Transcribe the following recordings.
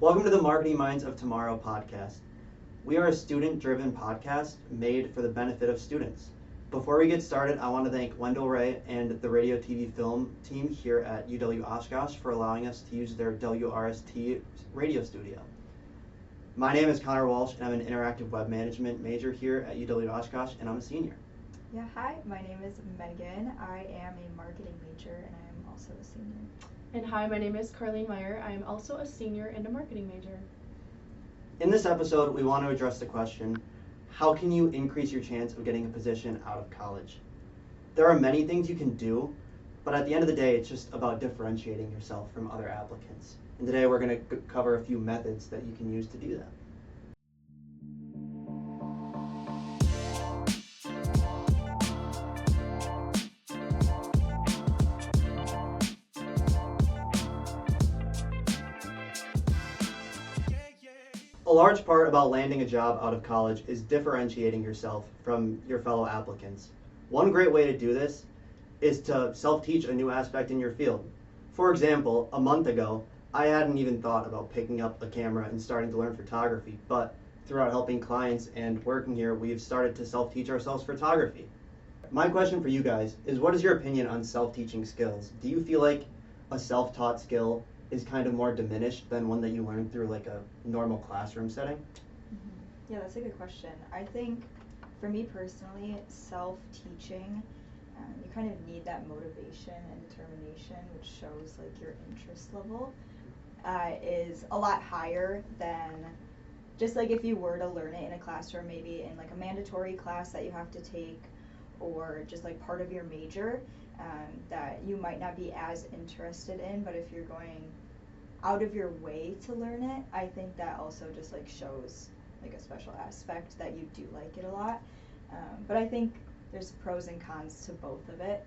Welcome to the Marketing Minds of Tomorrow podcast. We are a student-driven podcast made for the benefit of students. Before we get started, I want to thank Wendell Ray and the Radio TV Film team here at UW Oshkosh for allowing us to use their WRST radio studio. My name is Connor Walsh, and I'm an interactive web management major here at UW Oshkosh, and I'm a senior. Yeah, hi, my name is Megan. I am a marketing major and I am also a senior. And hi, my name is Carleen. I am also a senior and a marketing major. In this episode, we want to address the question, how can you increase your chance of getting a position out of college? There are many things you can do, but at the end of the day, it's just about differentiating yourself from other applicants. And today we're going to cover a few methods that you can use to do that. A large part about landing a job out of college is differentiating yourself from your fellow applicants. One great way to do this is to self-teach a new aspect in your field. For example, a month ago, I hadn't even thought about picking up a camera and starting to learn photography, but throughout helping clients and working here, we've started to self-teach ourselves photography. My question for you guys is, what is your opinion on self-teaching skills? Do you feel like a self-taught skill is kind of more diminished than one that you learn through like a normal classroom setting? Mm-hmm. Yeah, that's a good question. I think for me personally, self-teaching, you kind of need that motivation and determination, which shows like your interest level is a lot higher than just like if you were to learn it in a classroom, maybe in like a mandatory class that you have to take, or just like part of your major that you might not be as interested in. But if you're going out of your way to learn it, I think that also just like shows like a special aspect that you do like it a lot. But I think there's pros and cons to both of it.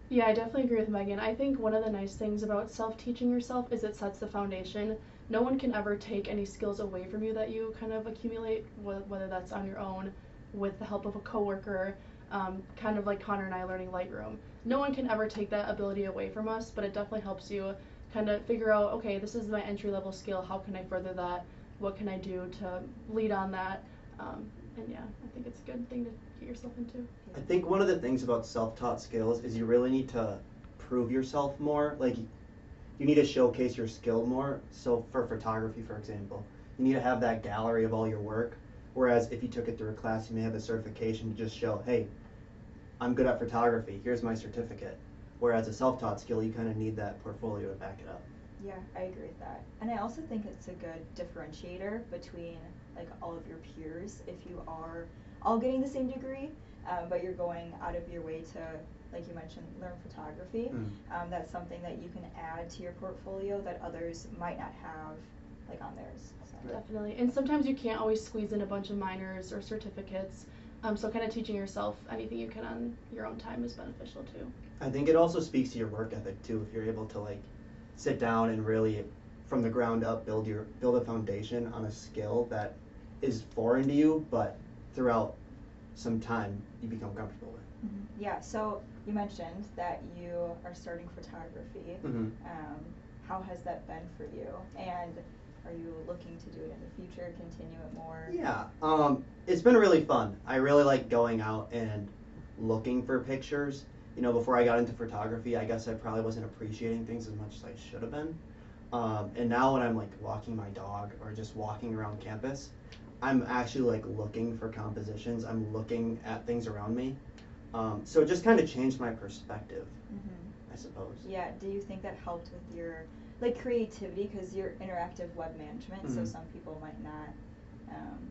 Yeah, I definitely agree with Megan. I think one of the nice things about self-teaching yourself is it sets the foundation. No one can ever take any skills away from you that you kind of accumulate, whether that's on your own, with the help of a coworker, kind of like Connor and I learning Lightroom. No one can ever take that ability away from us, but it definitely helps you kind of figure out, okay, this is my entry-level skill, how can I further that, what can I do to lead on that, and yeah, I think it's a good thing to get yourself into. I think one of the things about self-taught skills is you really need to prove yourself more. Like, you need to showcase your skill more. So for photography, for example, you need to have that gallery of all your work. Whereas if you took it through a class, you may have a certification to just show, hey, I'm good at photography, here's my certificate. Whereas a self-taught skill, you kind of need that portfolio to back it up. Yeah, I agree with that. And I also think it's a good differentiator between like all of your peers. If you are all getting the same degree, but you're going out of your way to, like you mentioned, learn photography, that's something that you can add to your portfolio that others might not have like on theirs. So. Definitely. And sometimes you can't always squeeze in a bunch of minors or certificates. So kind of teaching yourself anything you can on your own time is beneficial too. I think it also speaks to your work ethic too, if you're able to like sit down and really from the ground up build a foundation on a skill that is foreign to you, but throughout some time you become comfortable with. Mm-hmm. Yeah, so you mentioned that you are starting photography. Mm-hmm. How has that been for you? And are you looking to do it in the future, continue it more? Yeah, it's been really fun. I really like going out and looking for pictures. You know, before I got into photography, I guess I probably wasn't appreciating things as much as I should have been. And now when I'm like walking my dog or just walking around campus, I'm actually like looking for compositions. I'm looking at things around me. So it just kind of changed my perspective, I suppose. Yeah, do you think that helped with your like creativity, because you're interactive web management, so some people might not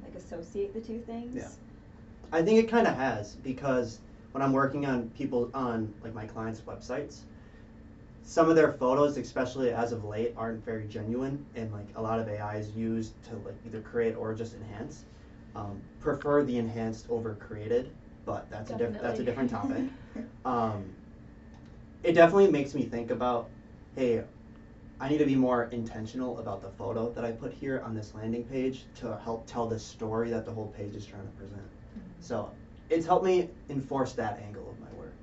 like associate the two things? Yeah, I think it kind of has, because when I'm working on like my clients' websites, some of their photos, especially as of late, aren't very genuine, and like a lot of AI is used to like either create or just enhance. Prefer the enhanced over created, but that's a different topic. It definitely makes me think about, hey, I need to be more intentional about the photo that I put here on this landing page to help tell the story that the whole page is trying to present. So it's helped me enforce that angle of my work.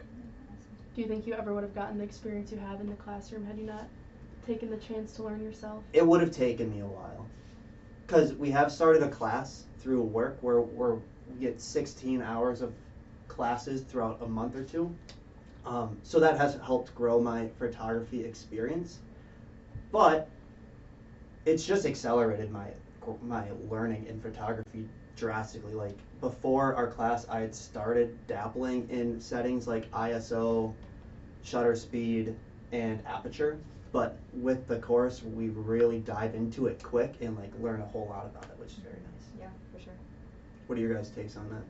Do you think you ever would have gotten the experience you have in the classroom had you not taken the chance to learn yourself? It would have taken me a while. Because we have started a class through work where we get 16 hours of classes throughout a month or two. So that has helped grow my photography experience. But it's just accelerated my learning in photography drastically. Like before our class, I had started dabbling in settings like ISO, shutter speed, and aperture. But with the course, we really dive into it quick and like learn a whole lot about it, which is very nice. Yeah, for sure. What are your guys' takes on that?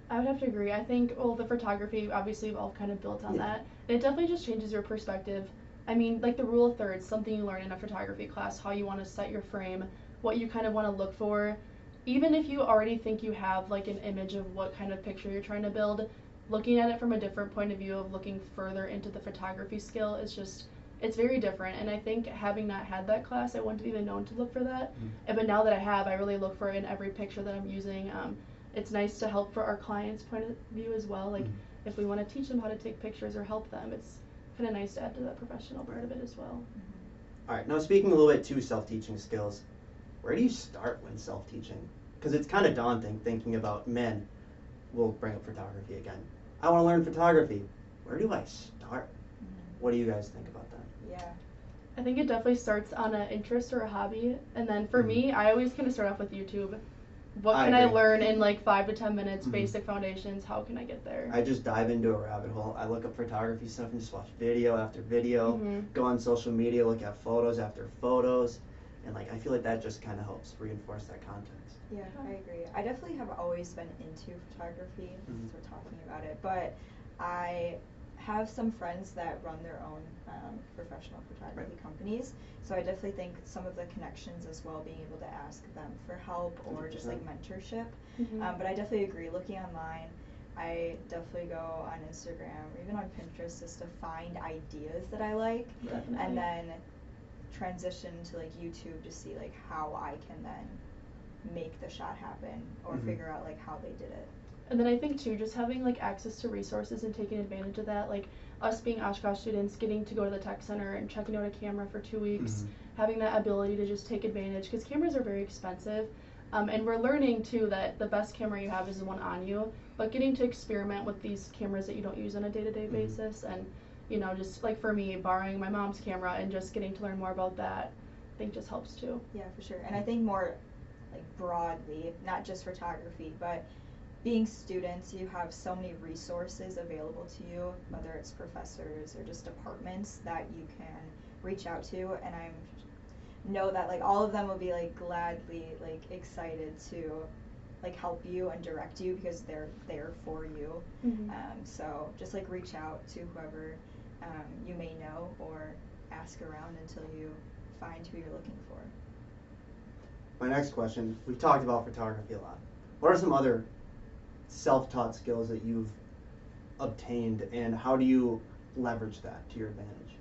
I would have to agree. I think, well, the photography, obviously, we've all kind of built on Yeah. that. And it definitely just changes your perspective. I mean, like the rule of thirds, something you learn in a photography class, how you want to set your frame, what you kind of want to look for. Even if you already think you have like an image of what kind of picture you're trying to build, looking at it from a different point of view of looking further into the photography skill is just, it's very different. And I think having not had that class, I wouldn't have even known to look for that. But now that I have, I really look for it in every picture that I'm using. It's nice to help for our clients' point of view as well. Like if we want to teach them how to take pictures or help them, it's kind of nice to add to that professional part of it as well. All right, now speaking a little bit to self-teaching skills, where do you start when self-teaching? Because it's kind of daunting thinking about, men, we'll bring up photography again. I want to learn photography. Where do I start? What do you guys think about that? Yeah. I think it definitely starts on an interest or a hobby. And then for me, I always kind of start off with YouTube. What can I learn in like 5 to 10 minutes, basic foundations, how can I get there? I just dive into a rabbit hole. I look up photography stuff and just watch video after video, go on social media, look at photos after photos, and like I feel like that just kind of helps reinforce that context. Yeah, I agree. I definitely have always been into photography since we're talking about it, but I have some friends that run their own professional photography companies, so I definitely think some of the connections as well, being able to ask them for help or just like mentorship. But I definitely agree, looking online, I definitely go on Instagram or even on Pinterest just to find ideas that I like, and then transition to like YouTube to see like how I can then make the shot happen or figure out like how they did it. And then I think too, just having like access to resources and taking advantage of that, like us being Oshkosh students, getting to go to the tech center and checking out a camera for 2 weeks, having that ability to just take advantage, because cameras are very expensive. And we're learning too that the best camera you have is the one on you, but getting to experiment with these cameras that you don't use on a day-to-day basis, and you know, just like for me, borrowing my mom's camera and just getting to learn more about that, I think just helps too. Yeah, for sure. And I think more like broadly, not just photography, but being students, you have so many resources available to you, whether it's professors or just departments that you can reach out to, and I know that like all of them will be like gladly like excited to like help you and direct you because they're there for you. So just like reach out to whoever you may know or ask around until you find who you're looking for. My next question, we've talked about photography a lot. What are some other self-taught skills that you've obtained, and how do you leverage that to your advantage?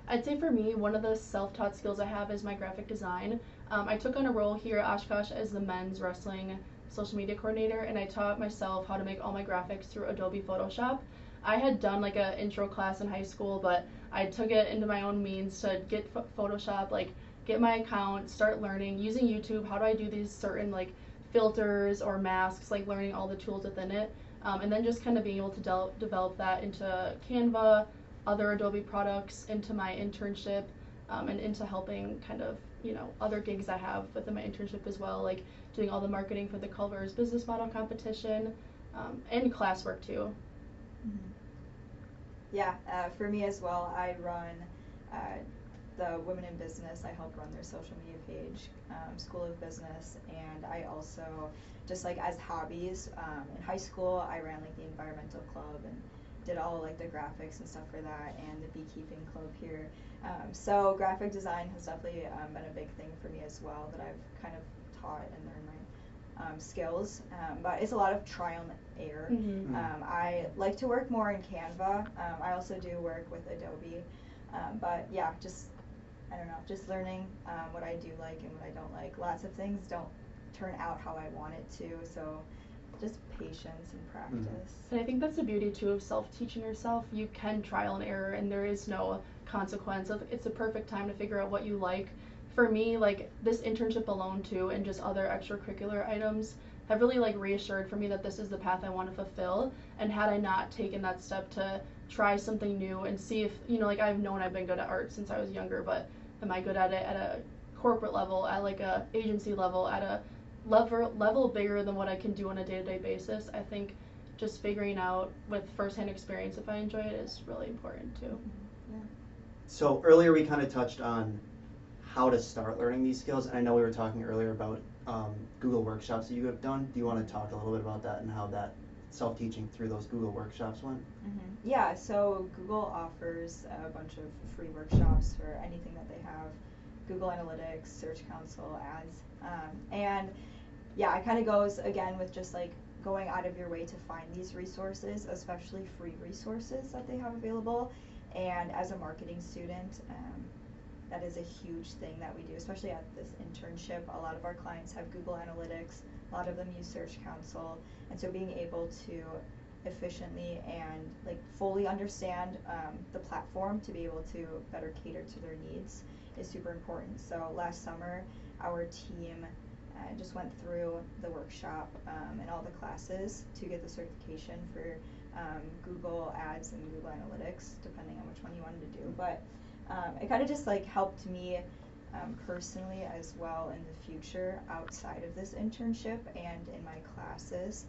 I'd say for me, one of the self-taught skills I have is my graphic design. I took on a role here at Oshkosh as the men's wrestling social media coordinator, and I taught myself how to make all my graphics through Adobe Photoshop. I had done like an intro class in high school, but I took it into my own means to get Photoshop, like get my account, start learning, using YouTube, how do I do these certain like filters or masks, like learning all the tools within it, and then just kind of being able to develop that into Canva, other Adobe products, into my internship, and into helping kind of, you know, other gigs I have within my internship as well, like doing all the marketing for the Culver's business model competition, and classwork too. Yeah, for me as well, I run the Women in Business. I help run their social media page, School of Business, and I also, just like as hobbies, in high school I ran like the environmental club and did all like the graphics and stuff for that, and the beekeeping club here. So graphic design has definitely been a big thing for me as well, that I've kind of taught and learned my skills, but it's a lot of trial and error. I like to work more in Canva. I also do work with Adobe, but yeah, just I don't know, just learning what I do like and what I don't like. Lots of things don't turn out how I want it to, so just patience and practice. And I think that's the beauty too of self-teaching yourself. You can trial and error, and there is no consequence of it's a perfect time to figure out what you like. For me, like this internship alone too, and just other extracurricular items have really like reassured for me that this is the path I want to fulfill. And had I not taken that step to try something new and see if, you know, like I've known I've been good at art since I was younger, but am I good at it at a corporate level, at like a agency level, at a level bigger than what I can do on a day-to-day basis? I think just figuring out with firsthand experience if I enjoy it is really important too. Yeah. So earlier we kind of touched on how to start learning these skills, and I know we were talking earlier about Google workshops that you have done. Do you want to talk a little bit about that and how that self-teaching through those Google workshops went? Yeah, so Google offers a bunch of free workshops for anything that they have. Google Analytics, Search Console, ads. And yeah, it kind of goes again with just like going out of your way to find these resources, especially free resources that they have available. And as a marketing student, that is a huge thing that we do, especially at this internship. A lot of our clients have Google Analytics, a lot of them use Search Console, and so being able to efficiently and like fully understand the platform to be able to better cater to their needs is super important. So last summer, our team just went through the workshop and all the classes to get the certification for Google Ads and Google Analytics, depending on which one you wanted to do. But it kind of just like helped me personally as well in the future outside of this internship and in my classes,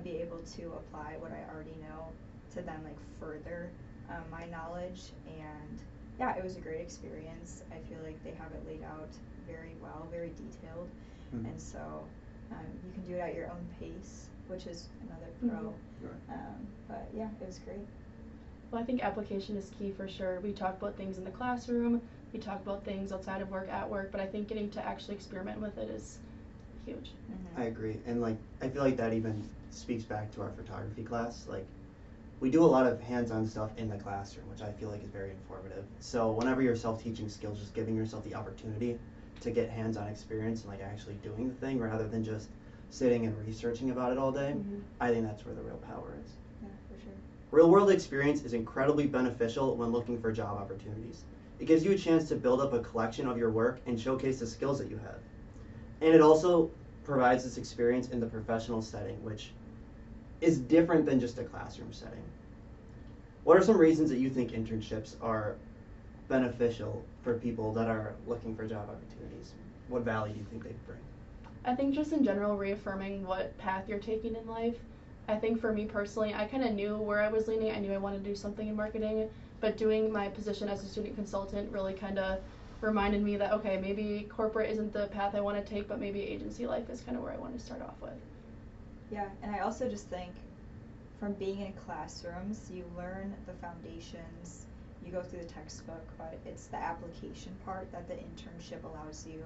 be able to apply what I already know to then like further my knowledge. And yeah, it was a great experience. I feel like they have it laid out very well, very detailed. And so you can do it at your own pace, which is another pro. But yeah, it was great. Well, I think application is key for sure. We talk about things in the classroom, we talk about things outside of work, at work, but I think getting to actually experiment with it is huge. I agree, and like I feel like that even speaks back to our photography class. Like we do a lot of hands-on stuff in the classroom, which I feel like is very informative. So whenever you're self-teaching skills, just giving yourself the opportunity to get hands-on experience and like actually doing the thing rather than just sitting and researching about it all day, I think that's where the real power is. Yeah, for sure. Real-world experience is incredibly beneficial when looking for job opportunities. It gives you a chance to build up a collection of your work and showcase the skills that you have. And it also provides this experience in the professional setting, which is different than just a classroom setting. What are some reasons that you think internships are beneficial for people that are looking for job opportunities? What value do you think they bring? I think just in general reaffirming what path you're taking in life. I think for me personally, I kind of knew where I was leaning. I knew I wanted to do something in marketing, but doing my position as a student consultant really kind of reminded me that, okay, maybe corporate isn't the path I want to take, but maybe agency life is kind of where I want to start off with. Yeah, and I also just think from being in classrooms, you learn the foundations, you go through the textbook, but it's the application part that the internship allows you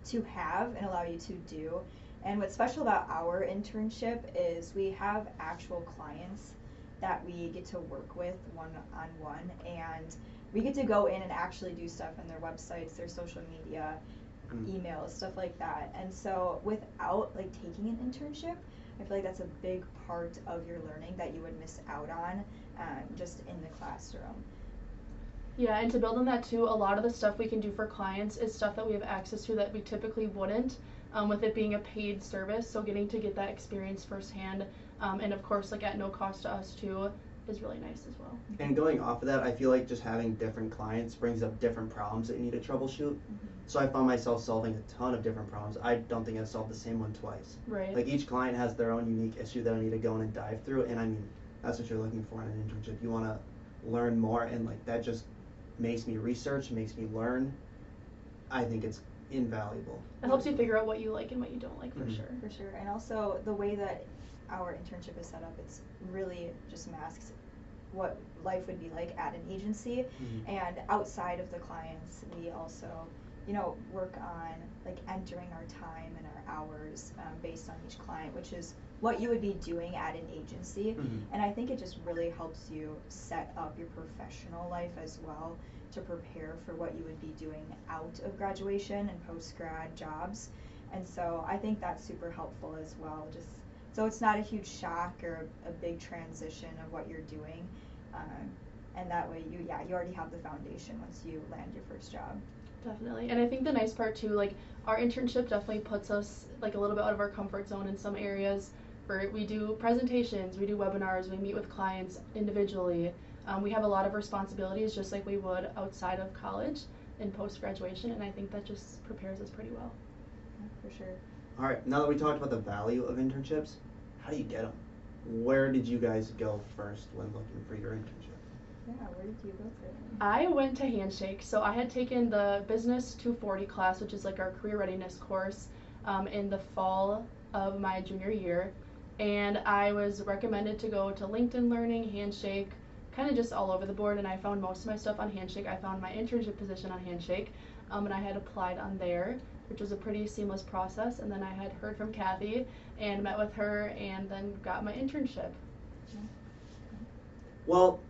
to have and allow you to do. And what's special about our internship is we have actual clients that we get to work with one-on-one, and we get to go in and actually do stuff on their websites, their social media, emails, stuff like that. And so without like taking an internship, I feel like that's a big part of your learning that you would miss out on just in the classroom. Yeah, and to build on that too, a lot of the stuff we can do for clients is stuff that we have access to that we typically wouldn't, with it being a paid service. So getting to get that experience firsthand, and of course like at no cost to us too, is really nice as well. And going off of that, I feel like just having different clients brings up different problems that you need to troubleshoot. So I found myself solving a ton of different problems. I don't think I've solved the same one twice. Right. Like each client has their own unique issue that I need to go in and dive through, and I mean, that's what you're looking for in an internship. You want to learn more, and like that just makes me research, makes me learn. I think it's invaluable. It helps you figure out what you like and what you don't like for sure. For sure, and also the way that our internship is set up, it's really just masks what life would be like at an agency. And outside of the clients, we also, you know, work on like entering our time and our hours based on each client, which is what you would be doing at an agency. And I think it just really helps you set up your professional life as well to prepare for what you would be doing out of graduation and post-grad jobs. And so I think that's super helpful as well, just so it's not a huge shock or a big transition of what you're doing. and that way you already have the foundation once you land your first job. Definitely. And I think the nice part too, like our internship definitely puts us like a little bit out of our comfort zone in some areas. Where we do presentations, we do webinars, we meet with clients individually. We have a lot of responsibilities just like we would outside of college in post-graduation, and I think that just prepares us pretty well. Yeah, for sure. All right, now that we talked about the value of internships, how do you get them? Where did you guys go first when looking for your internship? Yeah, where did you go for it? I went to Handshake. So I had taken the Business 240 class, which is like our career readiness course, in the fall of my junior year. And I was recommended to go to LinkedIn Learning, Handshake, kind of just all over the board. And I found most of my stuff on Handshake. I found my internship position on Handshake, and I had applied on there, which was a pretty seamless process. And then I had heard from Kathy and met with her and then got my internship. Well,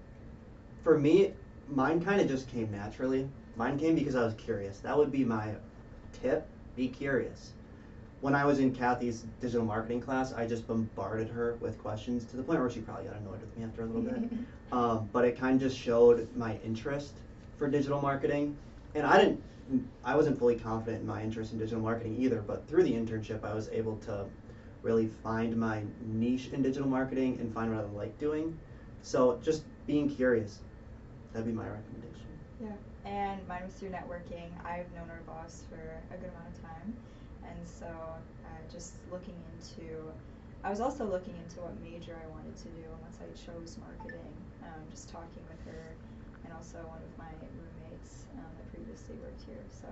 for me, mine kind of just came naturally. Mine came because I was curious. That would be my tip, be curious. When I was in Kathy's digital marketing class, I just bombarded her with questions to the point where she probably got annoyed with me after a little bit. But it kind of just showed my interest for digital marketing. And I wasn't fully confident in my interest in digital marketing either, but through the internship, I was able to really find my niche in digital marketing and find what I like doing. So just being curious, that'd be my recommendation. Yeah, and mine was through networking. I've known our boss for a good amount of time, and so just looking into, I was also looking into what major I wanted to do, and once I chose marketing, just talking with her, and also one of my roommates that previously worked here, so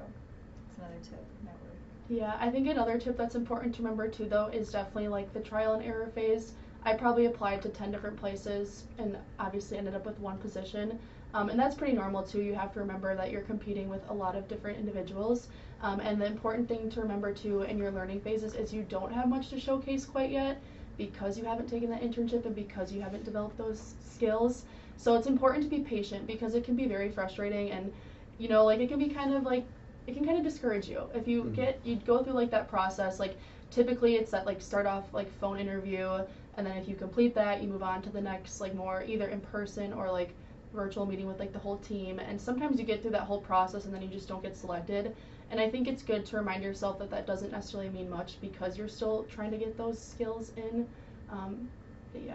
it's another tip, network. Yeah, I think another tip that's important to remember too though is definitely like the trial and error phase. I probably applied to 10 different places and obviously ended up with one position. And that's pretty normal too. You have to remember that you're competing with a lot of different individuals. And the important thing to remember too in your learning phases is you don't have much to showcase quite yet because you haven't taken that internship and because you haven't developed those skills. So it's important to be patient because it can be very frustrating and, you know, like it can be kind of like, it can kind of discourage you. If you you go through like that process, like typically it's that like start off like phone interview, and then if you complete that, you move on to the next like more either in person or like virtual meeting with like the whole team. And sometimes you get through that whole process and then you just don't get selected. And I think it's good to remind yourself that that doesn't necessarily mean much because you're still trying to get those skills in.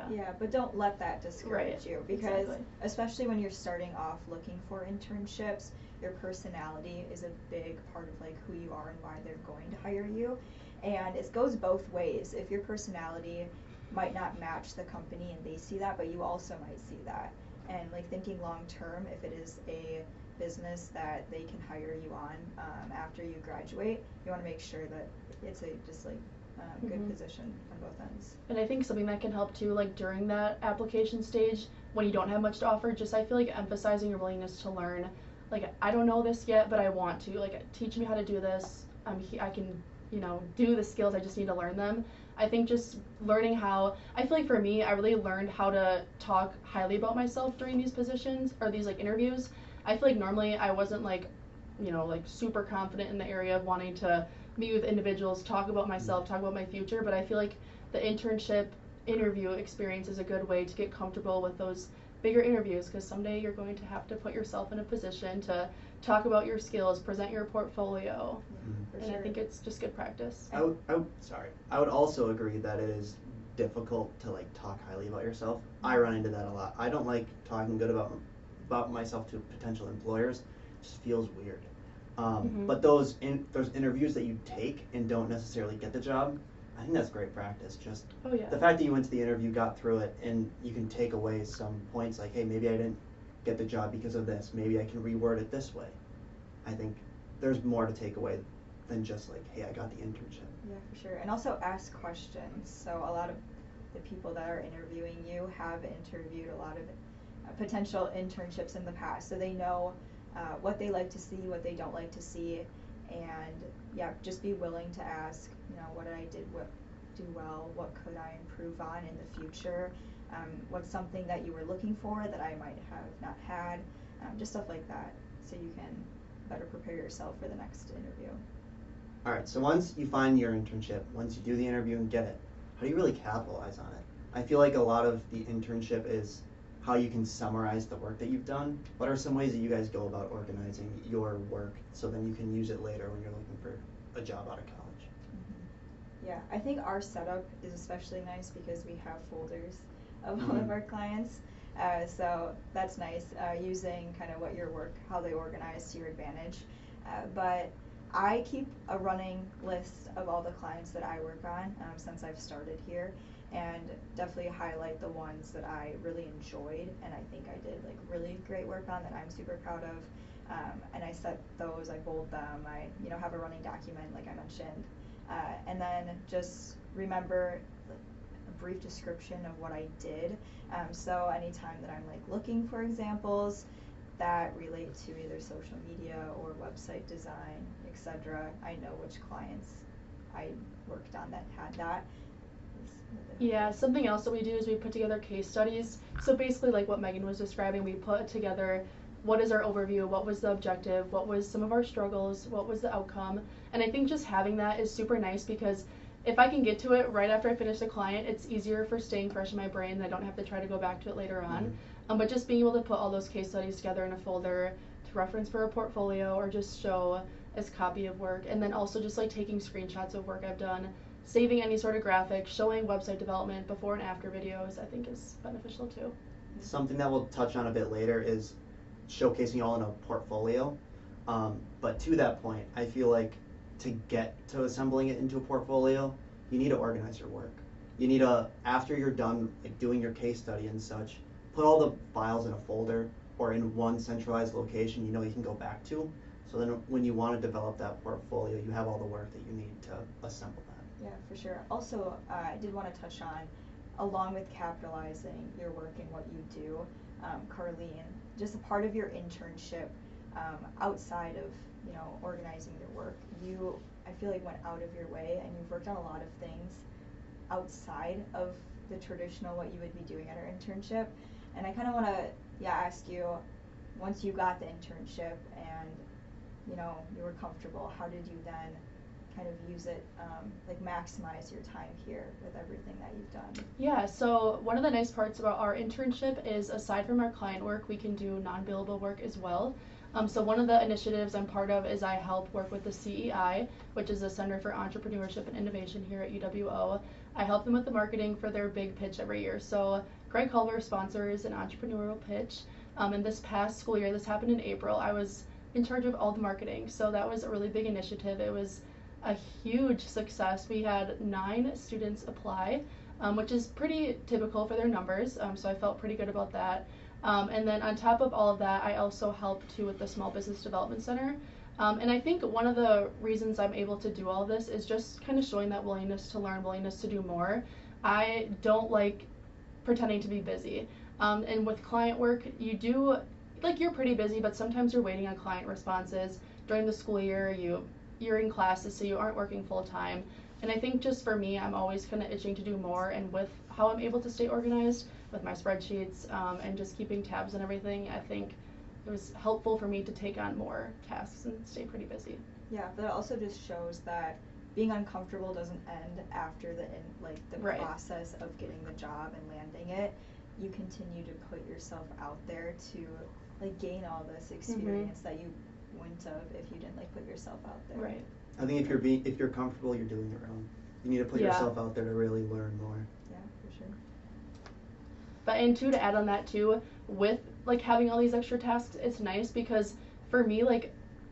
Yeah, but don't let that discourage you because exactly. Especially when you're starting off looking for internships, your personality is a big part of like who you are and why they're going to hire you. And it goes both ways. If your personality might not match the company and they see that, but you also might see that. And like thinking long term, if it is a business that they can hire you on after you graduate, you want to make sure that it's a just like good position on both ends. And I think something that can help too, like during that application stage, when you don't have much to offer, just I feel like emphasizing your willingness to learn. Like, I don't know this yet, but I want to. Like, teach me how to do this. I can, you know, do the skills. I just need to learn them. I think just learning how, I feel like for me, I really learned how to talk highly about myself during these positions or these like interviews. I feel like normally I wasn't like, you know, like super confident in the area of wanting to meet with individuals, talk about myself, talk about my future, but I feel like the internship interview experience is a good way to get comfortable with those bigger interviews because someday you're going to have to put yourself in a position to talk about your skills, present your portfolio, and sure. I think it's just good practice. I would also agree that it is difficult to like talk highly about yourself. I run into that a lot. I don't like talking good about myself to potential employers. It just feels weird. But those interviews that you take and don't necessarily get the job, I think that's great practice. Just the fact that you went to the interview, got through it, and you can take away some points like, hey, maybe I didn't get the job because of this. Maybe I can reword it this way. I think there's more to take away than just like, hey, I got the internship. Yeah, for sure. And also ask questions. So a lot of the people that are interviewing you have interviewed a lot of potential internships in the past, so they know what they like to see, what they don't like to see, and yeah, just be willing to ask, you know, what I did do well, what could I improve on in the future, what's something that you were looking for that I might have not had, just stuff like that, so you can better prepare yourself for the next interview. All right, so once you find your internship, once you do the interview and get it, how do you really capitalize on it? I feel like a lot of the internship is how you can summarize the work that you've done. What are some ways that you guys go about organizing your work so then you can use it later when you're looking for a job out of college? Yeah, I think our setup is especially nice because we have folders of all of our clients. So that's nice, using kind of what your work, how they organize to your advantage. But I keep a running list of all the clients that I work on since I've started here, and definitely highlight the ones that I really enjoyed and I think I did like really great work on that I'm super proud of. And I set those, I bold them, I have a running document like I mentioned. And then just remember a brief description of what I did. So anytime that I'm like looking for examples that relate to either social media or website design, etc., I know which clients I worked on that had that. Yeah, something else that we do is we put together case studies. So basically like what Megan was describing, we put together what is our overview, what was the objective, what was some of our struggles, what was the outcome. And I think just having that is super nice because if I can get to it right after I finish the client, it's easier for staying fresh in my brain. I don't have to try to go back to it later on. But just being able to put all those case studies together in a folder to reference for a portfolio or just show as copy of work, and then also just like taking screenshots of work I've done, saving any sort of graphics, showing website development before and after videos, I think is beneficial too. Something that we'll touch on a bit later is showcasing all in a portfolio. But to that point, I feel like to get to assembling it into a portfolio, you need to organize your work. You need to, after you're done like, doing your case study and such, put all the files in a folder or in one centralized location you can go back to. So then when you want to develop that portfolio, you have all the work that you need to assemble that. Yeah, for sure. Also, I did want to touch on, along with capitalizing your work and what you do, Carleen, just a part of your internship, outside of organizing your work, you, I feel like, went out of your way and you've worked on a lot of things outside of the traditional what you would be doing at our internship. And I kind of want to ask you, once you got the internship and you were comfortable, how did you then kind of use it, like maximize your time here with everything that you've done? Yeah, so one of the nice parts about our internship is aside from our client work, we can do non-billable work as well. So one of the initiatives I'm part of is I help work with the CEI, which is the Center for Entrepreneurship and Innovation here at UWO. I help them with the marketing for their big pitch every year. So Greg Culver sponsors an entrepreneurial pitch. And this past school year, this happened in April, I was in charge of all the marketing. So that was a really big initiative. It was a huge success. We had 9 students apply, which is pretty typical for their numbers. So I felt pretty good about that. And then on top of all of that, I also help too with the Small Business Development Center. And I think one of the reasons I'm able to do all of this is just kind of showing that willingness to learn, willingness to do more. I don't like pretending to be busy. And with client work, you're pretty busy, but sometimes you're waiting on client responses. During the school year, you're in classes, so you aren't working full time. And I think just for me, I'm always kind of itching to do more, and with how I'm able to stay organized with my spreadsheets and just keeping tabs and everything, I think it was helpful for me to take on more tasks and stay pretty busy. Yeah, but it also just shows that being uncomfortable doesn't end after the Right. process of getting the job and landing it. You continue to put yourself out there to gain all this experience that you wouldn't have if you didn't put yourself out there. Right. I think if you're comfortable, you're doing it wrong. You need to put yourself out there to really learn more. Yeah, for sure. But and to add on that too, with having all these extra tasks, it's nice because for me,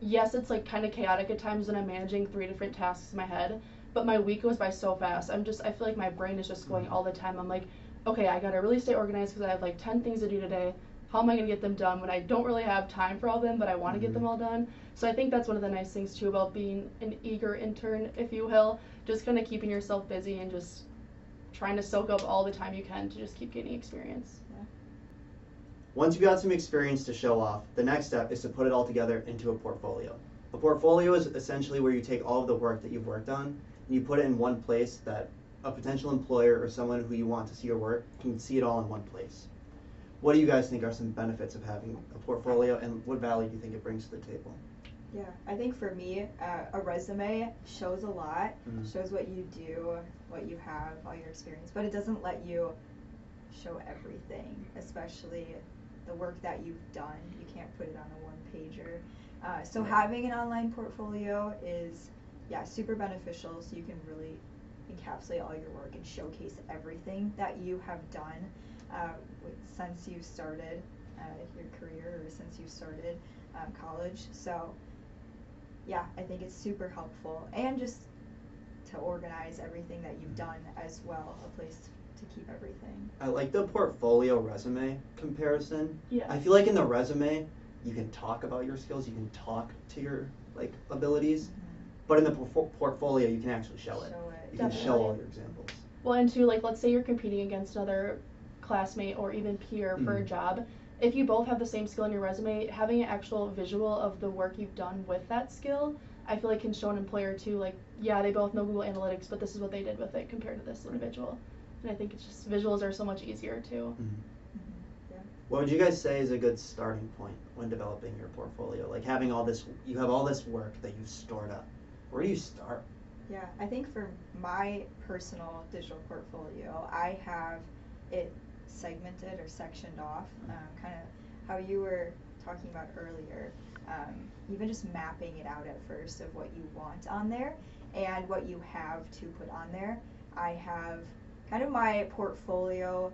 yes, it's kind of chaotic at times when I'm managing 3 different tasks in my head, but my week goes by so fast. I feel like my brain is just going all the time. I'm like, okay, I gotta really stay organized because I have 10 things to do today. How am I gonna get them done when I don't really have time for all of them, but I want to get them all done? So I think that's one of the nice things too about being an eager intern, if you will, just kind of keeping yourself busy and just trying to soak up all the time you can to just keep gaining experience. Yeah. Once you've got some experience to show off, the next step is to put it all together into a portfolio. A portfolio is essentially where you take all of the work that you've worked on and you put it in one place that a potential employer or someone who you want to see your work can see it all in one place. What do you guys think are some benefits of having a portfolio, and what value do you think it brings to the table? Yeah, I think for me, a resume shows a lot, shows what you do, what you have, all your experience, but it doesn't let you show everything, especially the work that you've done. You can't put it on a one-pager. So having an online portfolio is, yeah, super beneficial, so you can really encapsulate all your work and showcase everything that you have done since you started your career, or since you started college. So yeah, I think it's super helpful, and just to organize everything that you've done as well, a place to keep everything. I like the portfolio resume comparison. Yeah. I feel like in the resume, you can talk about your skills, you can talk to your like abilities, but in the portfolio, you can actually show it. You can show all your examples. Well, and too, like, let's say you're competing against another classmate or even peer for a job. If you both have the same skill in your resume, having an actual visual of the work you've done with that skill, I feel like can show an employer too, like, yeah, they both know Google Analytics, but this is what they did with it compared to this individual. And I think it's just, visuals are so much easier too. Yeah. What would you guys say is a good starting point when developing your portfolio? Like having all this, you have all this work that you've stored up. Where do you start? Yeah, I think for my personal digital portfolio, I have it segmented or sectioned off, kind of how you were talking about earlier, even just mapping it out at first of what you want on there and what you have to put on there. I have kind of my portfolio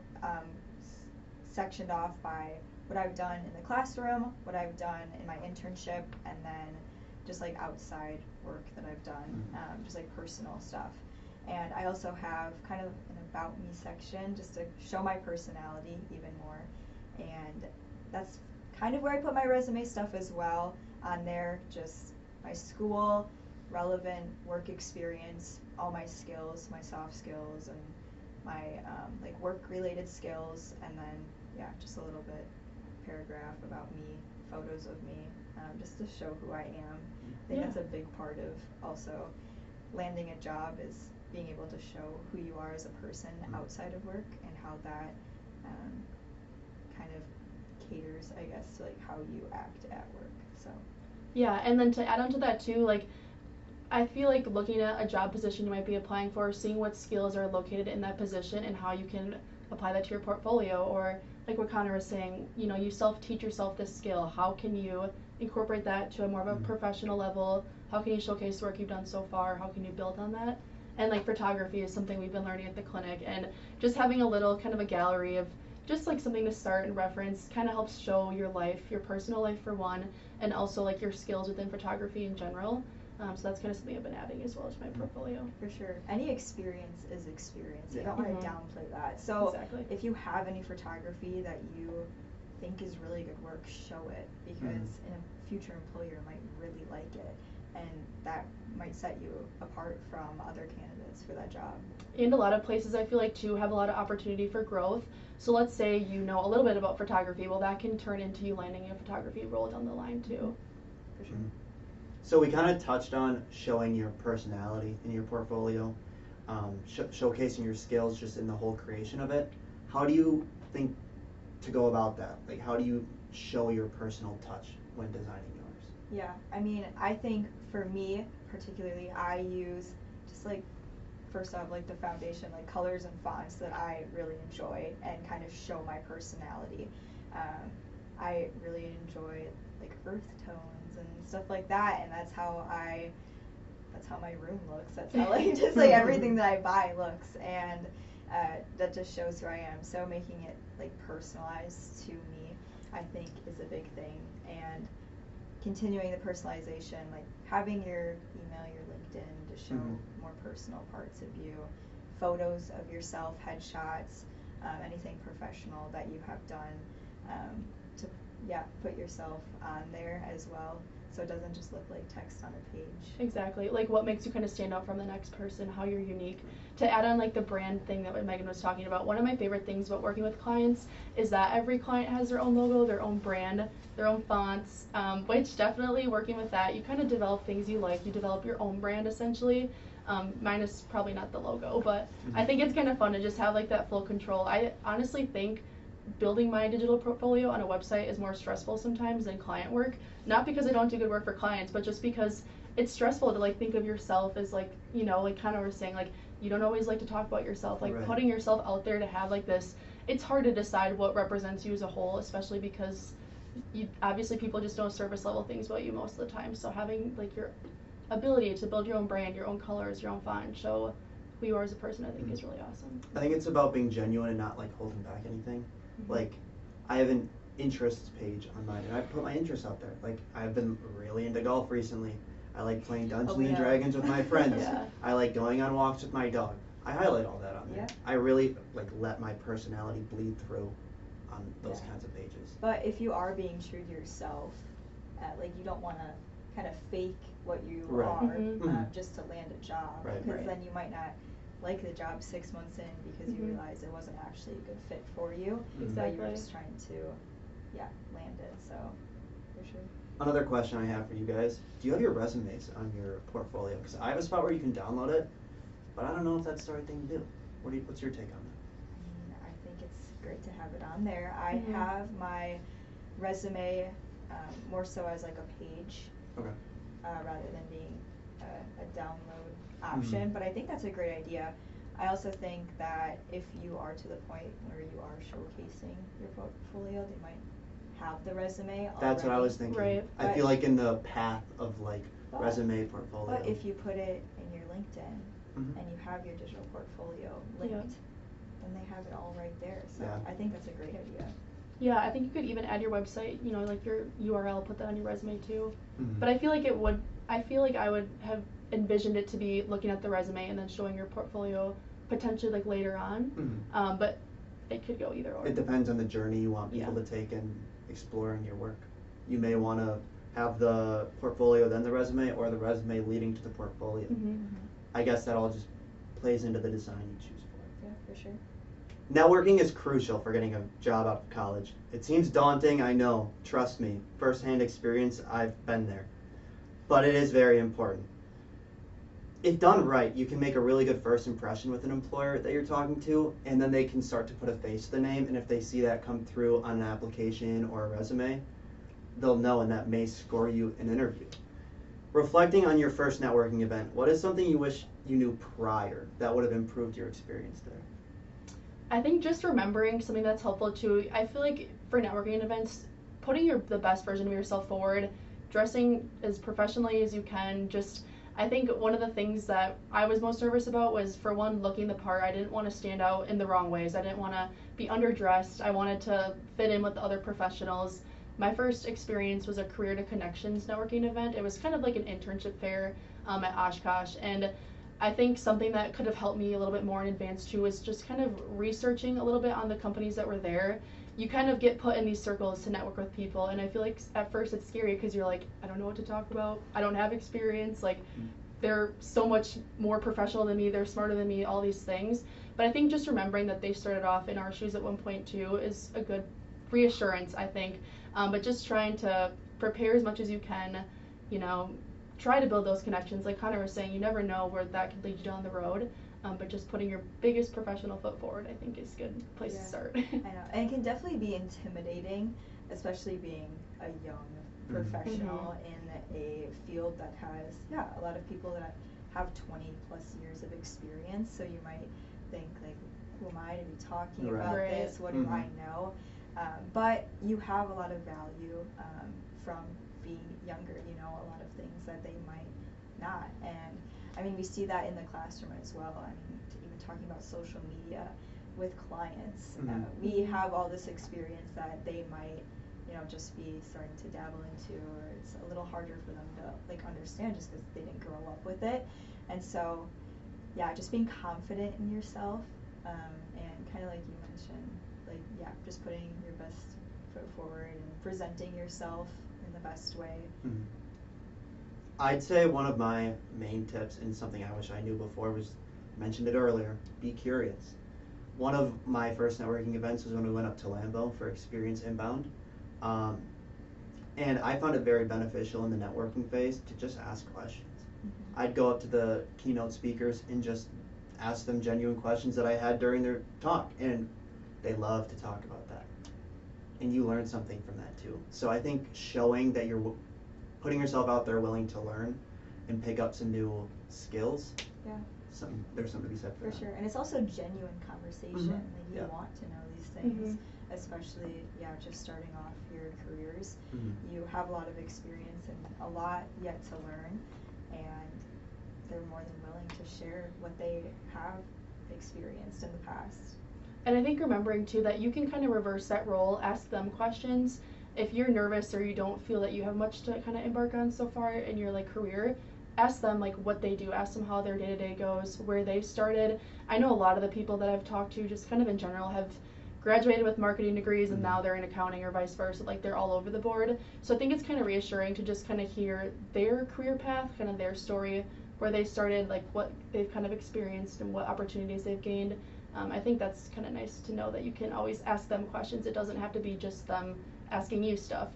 sectioned off by what I've done in the classroom, what I've done in my internship, and then just like outside work that I've done, just like personal stuff. And I also have kind of an about me section just to show my personality even more. And that's kind of where I put my resume stuff as well on there, just my school, relevant work experience, all my skills, my soft skills, and my like work related skills, and then yeah, just a little bit paragraph about me, photos of me, just to show who I am. I think that's a big part of also landing a job, is being able to show who you are as a person outside of work, and how that kind of caters, I guess, to like how you act at work. So yeah, and then to add on to that too, like, I feel like looking at a job position you might be applying for, seeing what skills are located in that position and how you can apply that to your portfolio, or like what Connor was saying, you know, you self-teach yourself this skill. How can you incorporate that to a more of a professional level? How can you showcase the work you've done so far? How can you build on that? And like photography is something we've been learning at the clinic, and just having a little kind of a gallery of just like something to start and reference kind of helps show your life, your personal life for one, and also like your skills within photography in general. So that's kind of something I've been adding as well as my portfolio. For sure. Any experience is experience. You don't want to downplay that. So exactly. If you have any photography that you think is really good work, show it, because a future employer might really like it, and that might set you apart from other candidates for that job. And a lot of places, I feel like, too, have a lot of opportunity for growth. So let's say you know a little bit about photography. Well, that can turn into you landing a photography role down the line too. For sure. So we kind of touched on showing your personality in your portfolio, showcasing your skills just in the whole creation of it. How do you think to go about that? Like, how do you show your personal touch when designing yours? Yeah, I mean, I think for me particularly, I use just like, first off, like the foundation, like colors and fonts that I really enjoy and kind of show my personality. I really enjoy like earth tones and stuff like that, and that's how my room looks. That's how like just like everything that I buy looks, and that just shows who I am. So making it like personalized to me, I think, is a big thing, and continuing the personalization, like having your email, your LinkedIn to show more personal parts of you, photos of yourself, headshots, anything professional that you have done, to put yourself on there as well, so it doesn't just look like text on a page. Exactly, like what makes you kind of stand out from the next person, how you're unique. To add on like the brand thing that Megan was talking about, one of my favorite things about working with clients is that every client has their own logo, their own brand, their own fonts, which definitely working with that, you kind of develop things you like, you develop your own brand essentially. Mine is probably not the logo, but I think it's kind of fun to just have like that flow control. I honestly think building my digital portfolio on a website is more stressful sometimes than client work. Not because I don't do good work for clients, but just because it's stressful to like think of yourself as like, you know, like kind of we're saying, like you don't always like to talk about yourself, like putting yourself out there to have like this it's hard to decide what represents you as a whole, especially because obviously people just know surface level things about you most of the time. So having like your ability to build your own brand, your own colors, your own font, and show who you are as a person, I think is really awesome. I think it's about being genuine and not like holding back anything. Like, I have an interests page on mine, and I put my interests out there. Like, I've been really into golf recently. I like playing Dungeons and Dragons with my friends. Yeah. I like going on walks with my dog. I highlight all that on there. Yeah. I really like let my personality bleed through on those kinds of pages. But if you are being true to yourself, like you don't want to kind of fake what you are just to land a job, because then you might not like the job 6 months in because you realize it wasn't actually a good fit for you. Exactly. But you were just trying to, land it. So, for sure. Another question I have for you guys: do you have your resumes on your portfolio? Because I have a spot where you can download it, but I don't know if that's the right thing to do. What's your take on that? I think it's great to have it on there. I have my resume more so as like a page, rather than being a download option. But I think that's a great idea. I also think that if you are to the point where you are showcasing your portfolio, they might have the resume already. That's what I was thinking. Right. I feel like in the path of like resume portfolio. But if you put it in your LinkedIn and you have your digital portfolio linked, then they have it all right there. So I think that's a great idea. Yeah, I think you could even add your website, like your URL, put that on your resume too. But I feel like I would have envisioned it to be looking at the resume and then showing your portfolio potentially like later on. But it could go either or. It depends on the journey you want people to take in exploring your work. You may want to have the portfolio then the resume, or the resume leading to the portfolio. I guess that all just plays into the design you choose for. Yeah, for sure. Networking is crucial for getting a job out of college. It seems daunting, I know. Trust me, first-hand experience, I've been there. But it is very important. If done right, you can make a really good first impression with an employer that you're talking to, and then they can start to put a face to the name, and if they see that come through on an application or a resume, they'll know, and that may score you an interview. Reflecting on your first networking event, what is something you wish you knew prior that would have improved your experience there? I think just remembering something that's helpful too. I feel like for networking events, putting the best version of yourself forward, dressing as professionally as you can. I think one of the things that I was most nervous about was, for one, looking the part. I didn't want to stand out in the wrong ways. I didn't want to be underdressed. I wanted to fit in with the other professionals. My first experience was a Career to Connections networking event. It was kind of like an internship fair at Oshkosh, and I think something that could have helped me a little bit more in advance too was just kind of researching a little bit on the companies that were there. You kind of get put in these circles to network with people, and I feel like at first it's scary because you're like, I don't know what to talk about. I don't have experience. Like, they're so much more professional than me. They're smarter than me, all these things. But I think just remembering that they started off in our shoes at one point too is a good reassurance, I think. But just trying to prepare as much as you can, try to build those connections. Like Connor was saying, you never know where that could lead you down the road. But just putting your biggest professional foot forward, I think, is a good place to start. I know, and it can definitely be intimidating, especially being a young professional in a field that has, a lot of people that have 20 plus years of experience. So you might think, like, who am I to be talking about this? What do I know? But you have a lot of value from being younger. You know a lot of things that they might not. And I mean, we see that in the classroom as well. I mean, even talking about social media with clients, we have all this experience that they might, just be starting to dabble into, or it's a little harder for them to like understand just because they didn't grow up with it. And so, just being confident in yourself, and kind of like you mentioned, like just putting your best foot forward and presenting yourself in the best way. I'd say one of my main tips, and something I wish I knew before, was, mentioned it earlier, be curious. One of my first networking events was when we went up to Lambeau for Experience Inbound. And I found it very beneficial in the networking phase to just ask questions. I'd go up to the keynote speakers and just ask them genuine questions that I had during their talk, and they love to talk about that. And you learn something from that too. So I think showing that you're putting yourself out there willing to learn and pick up some new skills Yeah. There's something to be said for For that. sure, and it's also genuine conversation. Mhm. Like you Yeah. want to know these things, Mhm. especially just starting off your careers. Mhm. You have a lot of experience and a lot yet to learn, and they're more than willing to share what they have experienced in the past. And I think remembering too that you can kind of reverse that role, ask them questions. If you're nervous or you don't feel that you have much to kind of embark on so far in your like career, ask them like what they do, ask them how their day-to-day goes, where they started. I know a lot of the people that I've talked to just kind of in general have graduated with marketing degrees and now they're in accounting or vice versa, like they're all over the board. So I think it's kind of reassuring to just kind of hear their career path, kind of their story, where they started, like what they've kind of experienced and what opportunities they've gained. I think that's kind of nice to know that you can always ask them questions. It doesn't have to be just them asking you stuff.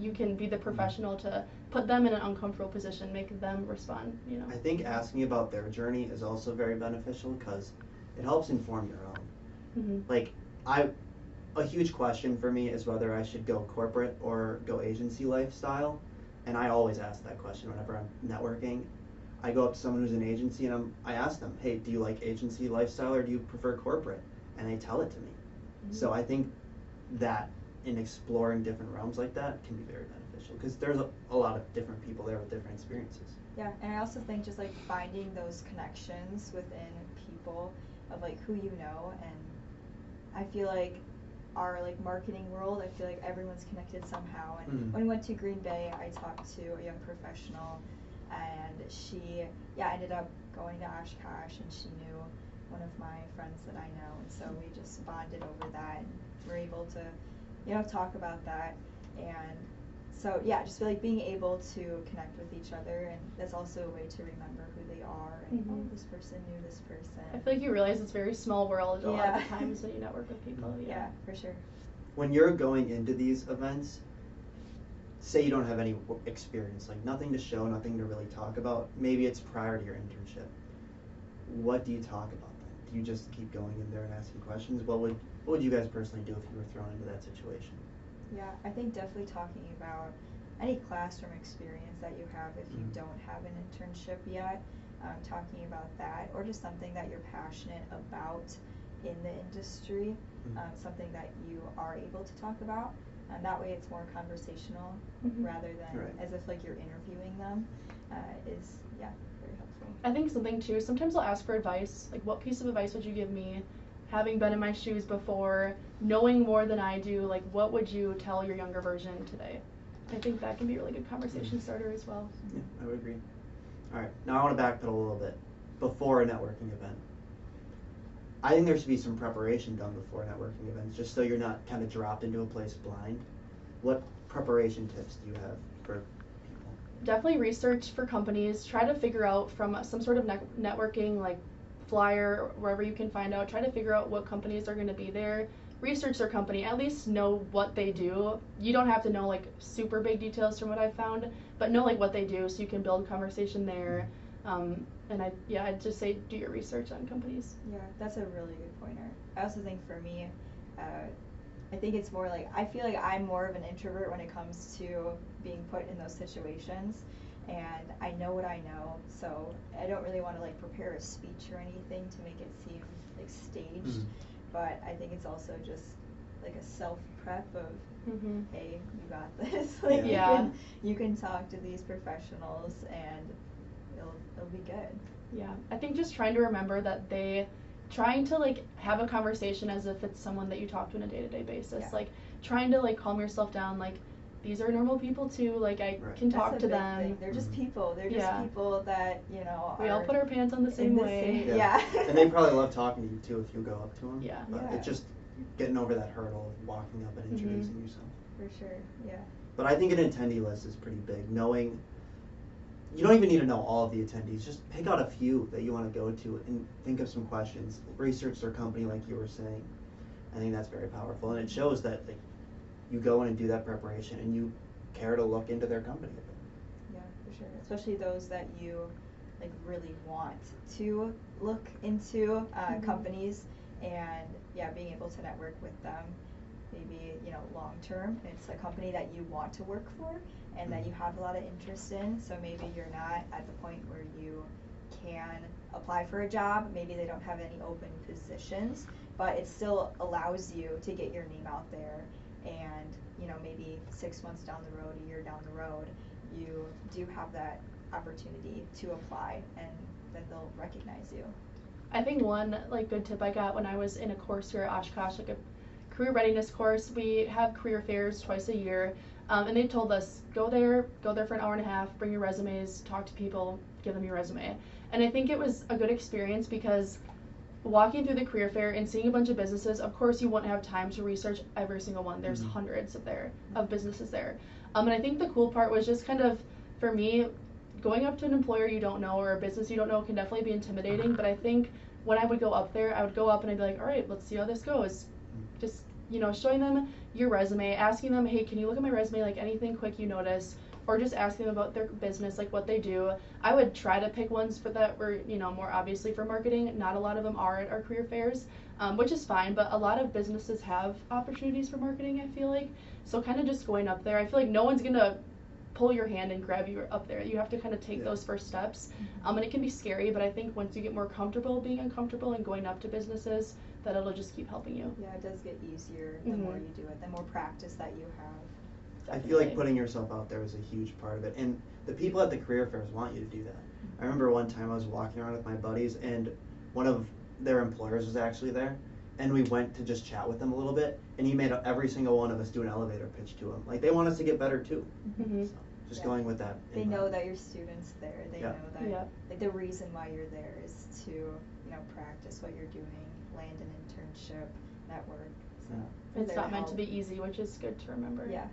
You can be the professional to put them in an uncomfortable position, make them respond. I think asking about their journey is also very beneficial because it helps inform your own. Mm-hmm. Like a huge question for me is whether I should go corporate or go agency lifestyle, and I always ask that question whenever I'm networking. I go up to someone who's in agency and I ask them, hey, do you like agency lifestyle or do you prefer corporate? And they tell it to me. Mm-hmm. So I think that in exploring different realms like that can be very beneficial because there's a lot of different people there with different experiences. Yeah, and I also think just like finding those connections within people of like who you know, and I feel like our like marketing world, I feel like everyone's connected somehow. And when we went to Green Bay, I talked to a young professional, and she ended up going to Oshkosh, and she knew one of my friends that I know, and so we just bonded over that, and we're able to talk about that. And so just feel like being able to connect with each other, and that's also a way to remember who they are, and Mm-hmm. this person knew this person. I feel like you realize it's a very small world a lot of the times when you network with people. Yeah, for sure. When you're going into these events, say you don't have any experience, like nothing to show, nothing to really talk about, maybe it's prior to your internship. What do you talk about then? Do you just keep going in there and asking questions? What would you guys personally do if you were thrown into that situation? Yeah, I think definitely talking about any classroom experience that you have if you don't have an internship yet, talking about that, or just something that you're passionate about in the industry, something that you are able to talk about. And that way it's more conversational rather than as if like you're interviewing them, is very helpful. I think something too, sometimes I'll ask for advice, like what piece of advice would you give me, having been in my shoes before, knowing more than I do, like what would you tell your younger version today? I think that can be a really good conversation starter as well. Yeah, I would agree. All right, now I want to backpedal a little bit. Before a networking event, I think there should be some preparation done before networking events, just so you're not kind of dropped into a place blind. What preparation tips do you have for people? Definitely research for companies. Try to figure out from some sort of networking like flyer or wherever you can find out. Try to figure out what companies are going to be there. Research their company. At least know what they do. You don't have to know like super big details from what I've found, but know like what they do so you can build conversation there. And I'd just say do your research on companies. Yeah, that's a really good pointer. I also think for me, I think it's more like, I feel like I'm more of an introvert when it comes to being put in those situations, and I know what I know, so I don't really want to like prepare a speech or anything to make it seem like staged, but I think it's also just like a self-prep of, hey, you got this, like you can talk to these professionals and it'll be good. Yeah, I think just trying to remember that trying to like have a conversation as if it's someone that you talk to on a day-to-day basis, like trying to like calm yourself down, like these are normal people too, like I can talk to them. Thing. They're just people. They're just people that, we all put our pants on the same way. And they probably love talking to you too if you go up to them. But it's just getting over that hurdle of walking up and introducing yourself. For sure, But I think an attendee list is pretty big. Knowing, you don't even need to know all of the attendees. Just pick out a few that you want to go to and think of some questions. Research their company like you were saying. I think that's very powerful. And it shows that like, you go in and do that preparation and you care to look into their company a bit. Yeah, for sure. Especially those that you like really want to look into companies, and being able to network with them. Maybe long term, it's a company that you want to work for and that you have a lot of interest in. So maybe you're not at the point where you can apply for a job. Maybe they don't have any open positions, but it still allows you to get your name out there, and maybe 6 months down the road, a year down the road, you do have that opportunity to apply, and then they'll recognize you. I think one good tip I got when I was in a course here at Oshkosh, like a career readiness course, we have career fairs twice a year, and they told us go there for an hour and a half, bring your resumes, talk to people, give them your resume. And I think it was a good experience because walking through the career fair and seeing a bunch of businesses, of course you won't have time to research every single one. There's hundreds of businesses there. And I think the cool part was just kind of, for me, going up to an employer you don't know or a business you don't know can definitely be intimidating, but I think when I would go up there, I would go up and I'd be like, all right, let's see how this goes. Just, showing them your resume, asking them, hey, can you look at my resume, anything quick you notice, or just asking them about their business, what they do. I would try to pick ones for that were, more obviously for marketing. Not a lot of them are at our career fairs, which is fine, but a lot of businesses have opportunities for marketing, I feel like. So kind of just going up there, I feel like no one's going to pull your hand and grab you up there. You have to kind of take those first steps. And it can be scary, but I think once you get more comfortable being uncomfortable and going up to businesses, that it'll just keep helping you. Yeah, it does get easier the more you do it, the more practice that you have. Definitely. I feel like putting yourself out there is a huge part of it, and the people at the career fairs want you to do that. I remember one time I was walking around with my buddies, and one of their employers was actually there, and we went to just chat with them a little bit, and he made every single one of us do an elevator pitch to him. They want us to get better too. So just going with that. They know that your student's there. They know that the reason why you're there is to practice what you're doing, land an internship, network. So it's not meant to be easy, which is good to remember. Yeah.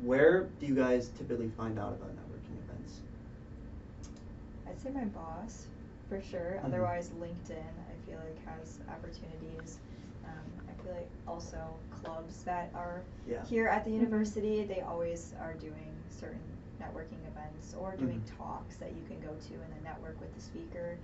Where do you guys typically find out about networking events? I'd say my boss, for sure. Otherwise, LinkedIn, I feel like, has opportunities. I feel like also clubs that are here at the university, they always are doing certain networking events or doing talks that you can go to and then network with the speaker.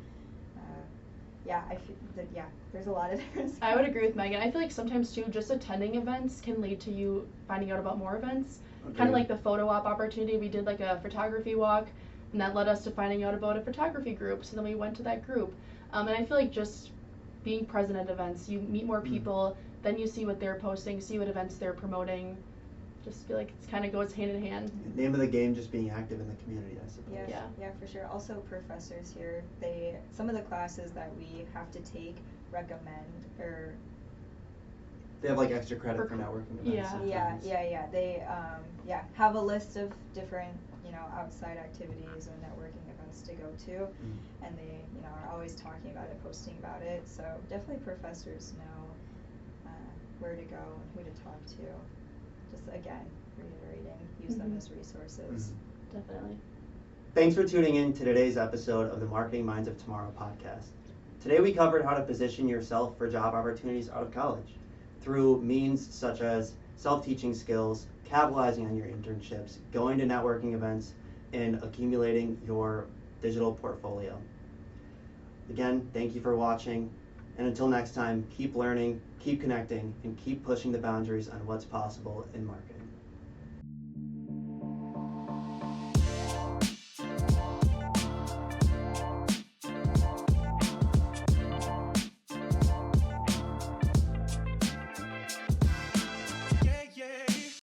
I feel that, there's a lot of different stuff. I would agree with Megan. I feel like sometimes too, just attending events can lead to you finding out about more events. Okay. Kind of like the photo op opportunity. We did a photography walk, and that led us to finding out about a photography group. So then we went to that group. And I feel like just being present at events, you meet more people, then you see what they're posting, see what events they're promoting. Just feel like it kind of goes hand in hand. Name of the game, just being active in the community, I suppose. Yeah, for sure. Also, professors here, some of the classes that we have to take recommend or they have extra credit for networking events. Yeah. They have a list of different outside activities and networking events to go to, and they are always talking about it, posting about it. So definitely professors know where to go and who to talk to. Just again, reiterating, use them as resources. Definitely. Thanks for tuning in to today's episode of the Marketing Minds of Tomorrow podcast. Today we covered how to position yourself for job opportunities out of college through means such as self-teaching skills, capitalizing on your internships, going to networking events, and accumulating your digital portfolio. Again, thank you for watching, and until next time, keep learning, keep connecting, and keep pushing the boundaries on what's possible in marketing.